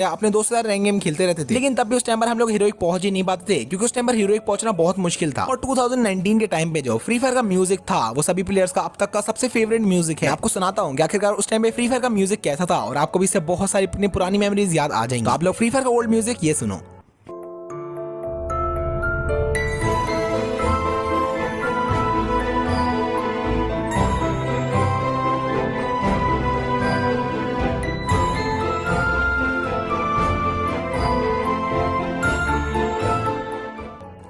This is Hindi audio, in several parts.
अपने दोस्तों के साथ रैंक गेम खेलते रहते थे। लेकिन तब भी उस टाइम पर हम लोग हीरोइक पहुंच ही नहीं पाते थे, क्योंकि उस टाइम पर हीरोइक पहुंचना बहुत मुश्किल था। और 2019 के टाइम पे जो फ्री फायर का म्यूजिक था वो सभी प्लेयर्स का अब तक का सबसे फेवरेट म्यूजिक है। आपको सुनाता हूँ कि आखिरकार उस टाइम पे फ्री फायर का म्यूजिक कैसा था, और आपको भी इससे बहुत सारी अपनी पुरानी मेमोरीज याद आ जाएंगी। तो आप लोग फ्री फायर का ओल्ड म्यूजिक ये सुनो।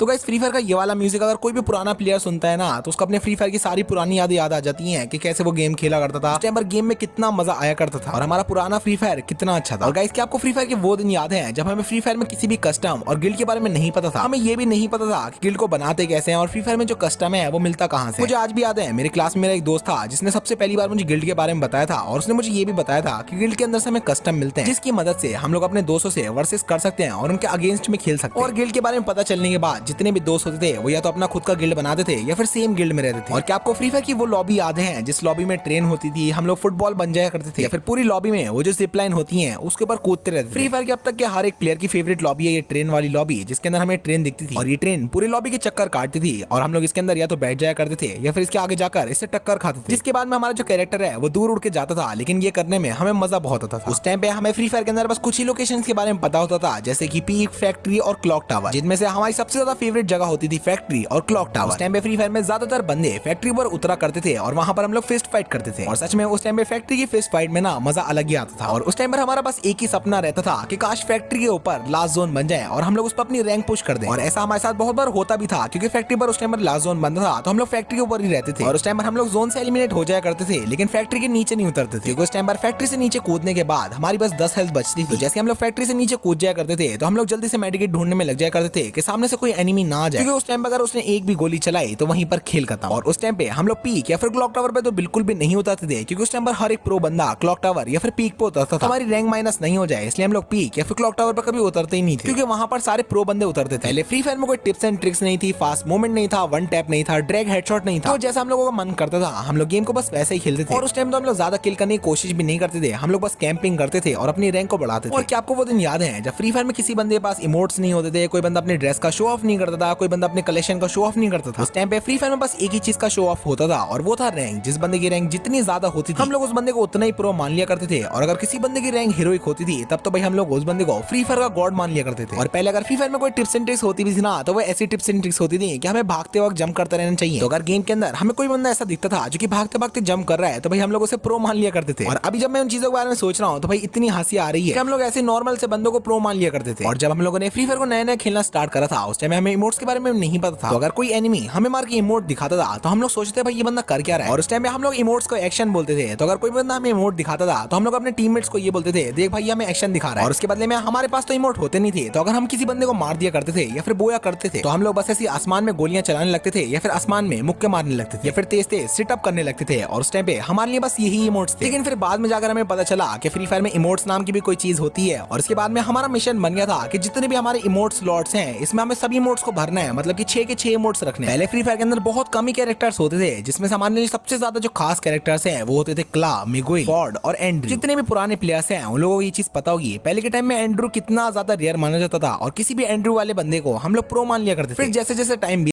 तो गाइस फ्री फायर का ये वाला म्यूजिक अगर कोई भी पुराना प्लेयर सुनता है ना, तो उसको अपने फ्री फायर की सारी पुरानी यादें याद आ जाती हैं कि कैसे वो गेम खेला करता था, उस टाइम पर गेम में कितना मजा आया करता था और हमारा पुराना फ्री फायर कितना अच्छा था। और गाइस क्या आपको फ्री फायर के वो दिन याद है जब हमें फ्री फायर में किसी भी कस्टम और गिल्ड के बारे में नहीं पता था? हमें ये भी नहीं पता था कि गिल्ड को बनाते कैसे हैं और फ्री फायर में जो कस्टम है वो मिलता कहाँ से। मुझे आज भी याद है, मेरे क्लास में मेरा एक दोस्त था जिसने सबसे पहली बार मुझे गिल्ड के बारे में बताया था, और उसने मुझे ये भी बताया था कि गिल्ड के अंदर से हमें कस्टम मिलते हैं जिसकी मदद से हम लोग अपने दोस्तों से वर्सेस कर सकते हैं और उनके अगेंस्ट में खेल सकते हैं। और गिल्ड के बारे में पता चलने के बाद जितने भी दोस्त होते थे वो या तो अपना खुद का गिल्ड बनाते थे या फिर सेम गिल्ड में रहते थे। और क्या आपको फ्री फायर की वो लॉबी याद है जिस लॉबी में ट्रेन होती थी, हम लोग फुटबॉल बन जाया करते थे, या फिर पूरी लॉबी में वो जो जिप लाइन होती है उसके ऊपर कूदते रहते थे। फ्री फायर के अब तक के हर एक प्लेयर की फेवरेट लॉबी है ये ट्रेन वाली लॉबी, जिसके अंदर हमें ट्रेन दिखती थी और ये ट्रेन पूरी लॉबी के चक्कर काटती थी और हम लोग इसके अंदर या तो बैठ जाया करते थे या फिर इसके आगे जाकर इससे टक्कर खाते थे, जिसके बाद में हमारा जो कैरेक्टर है वो दूर उड़ के जाता था। लेकिन ये करने में हमें मजा बहुत आता था। उस टाइम पे हमें फ्री फायर के अंदर बस कुछ ही लोकेशंस के बारे में पता होता था, जैसे कि पीक, फैक्ट्री और क्लॉक टावर, जिनमें से हमारी सबसे ज्यादा फेवरेट जगह होती थी फैक्ट्री और क्लॉक टावर। उस टाइम पे फ्री फायर में ज्यादातर बंदे फैक्ट्री पर उतरा करते थे और वहां पर हम लोग फिस्ट फाइट करते थे। और सच में उस टाइम पे फैक्ट्री की फिस्ट फाइट में ना मजा अलग ही आता था। और उस टाइम पर हमारा बस एक ही सपना रहता था कि काश फैक्ट्री के ऊपर लास्ट जोन बन जाए और हम लोग उस पर अपनी रैंक पुश कर दें। और ऐसा हमारे साथ बहुत बार होता भी था, क्योंकि फैक्ट्री पर उस टाइम पर लास्ट जोन बनता था तो हम लोग फैक्ट्री के ऊपर ही रहते थे और उस टाइम पर हम लोग जोन से एलिमिनेट हो जाया करते थे, लेकिन फैक्ट्री के नीचे नहीं उतरते थे, क्योंकि उस टाइम पर फैक्ट्री से नीचे कूदने के बाद हमारी बस 10 हेल्थ बचती थी। तो जैसे हम लोग फैक्ट्री से नीचे कूद जाया करते थे तो हम लोग जल्दी से मेडिकेट ढूंढने में लग जाया करते थे कि सामने से कोई एनिमी ना आ जाए, क्योंकि उस टाइम पर अगर उसने एक भी गोली चलाई तो वहीं पर खेल खत्म। और उस टाइम पे हम लोग पीक या फिर क्लॉक टावर पे तो बिल्कुल भी नहीं उतरते थे, क्योंकि उस टाइम पर हर एक प्रो बंदा क्लॉक टावर या फिर पीक पे उतरता था। हमारी रैंक माइनस नहीं हो जाए इसलिए हम लोग पीक या फिर क्लॉक टावर पर कभी उतरते ही नहीं थे, क्योंकि वहां पर सारे प्रो बंदे उतरते थे। पहले फ्री फायर में कोई टिप्स एंड ट्रिक्स नहीं थी, फास्ट मूवमेंट नहीं था, वन टैप नहीं था, ड्रैग हेडशॉट नहीं था। तो जैसा हम लोगों का मन करता था हम लोग गेम को बस वैसे ही खेलते थे। और उस टाइम तो हम लोग ज्यादा किल करने की कोशिश भी नहीं करते थे, हम लोग बस कैंपिंग करते थे और अपनी रैंक को बढ़ाते थे। और क्या आपको वो दिन याद है जब फ्री फायर में किसी बंदे के पास इमोट्स नहीं होते थे, कोई बंदा अपने ड्रेस का शो ऑफ नहीं करता था, कोई बंदा अपने कलेक्शन का शो ऑफ नहीं करता था? उस टाइम पे फ्री फायर में बस एक ही चीज का शो ऑफ होता था और वो था रैंक। जिस बंदे की रैंक जितनी ज्यादा होती थी हम लोग उस बंदे को उतना ही प्रो मान लिया करते थे। और अगर किसी बंदे की रैंक हीरोइक होती थी तब तो भाई हम लोग उस बंदे को फ्री फायर का गॉड मान लिया करते थे। और पहले अगर फ्री फायर में कोई टिप्स एंड ट्रिक्स होती भी थी ना, तो वो ऐसी टिप्स एंड ट्रिक्स होती थी कि हमें भागते वक्त जंप करते रहना चाहिए। तो अगर गेम के अंदर हमें कोई बंदा ऐसा दिखता था जो कि भागते भागते जंप कर रहा है, तो भाई हम लोग उसे प्रो मान लिया करते थे। और अभी जब मैं उन चीजों के बारे में सोच रहा हूँ तो भाई इतनी हंसी आ रही है कि हम लोग ऐसे नॉर्मल से बंदों को प्रो मान लिया करते थे। और जब हम लोगों ने फ्री फायर को नया नया खेलना स्टार्ट करा था उस टाइम हमें इमोट्स के बारे में नहीं पता था। तो अगर कोई एनिमी हमें मार के इमोट दिखाता था तो हम लोग सोचते भाई ये बंदा कर क्या रहा है। और उस टाइम में हम लोग इमोट्स को एक्शन बोलते थे। तो अगर कोई बंदा हमें इमोट दिखाता था तो हम लोग अपने टीममेट्स को ये बोलते थे देख भाई हमें एक्शन दिखा रहा है। और उसके बदले में हमारे पास तो इमोट होते नहीं थे, तो अगर हम किसी बंदे को मार दिया करते थे या फिर बोया करते थे तो हम लोग बस ऐसी आसमान में गोलियां चलाने लगते थे या फिर आसमान में मुक्के मारने लगते थे या फिर तेज तेज सिट अप करने लगते थे। और उस टाइम पे हमारे लिए बस यही इमोट्स थे। लेकिन फिर बाद में जाकर हमें पता चला कि फ्री फायर में इमोट्स नाम की भी कोई चीज होती है। और इसके बाद में हमारा मिशन बन गया था कि जितने भी हमारे इमोट स्लॉट्स हैं इसमें हमें सभी इमोट्स को भरना है, मतलब कि 6 के 6 इमोट्स रखने। पहले फ्री फायर के अंदर बहुत कम ही कैरेक्टर्स होते थे, जिसमें से हमारे लिए सबसे ज्यादा जो खास कैरेक्टर्स हैं वो होते थे क्ला, मिगुई, फॉर्ड और एंड्रू। जितने भी पुराने प्लेयर्स हैं उन लोगों को ये चीज पता होगी पहले के टाइम में एंड्रू कितना ज्यादा रेयर माना जाता था और किसी भी एंड्रू वाले बंदे को हम लोग प्रो मान लिया करते थे। फिर जैसे जैसे टाइम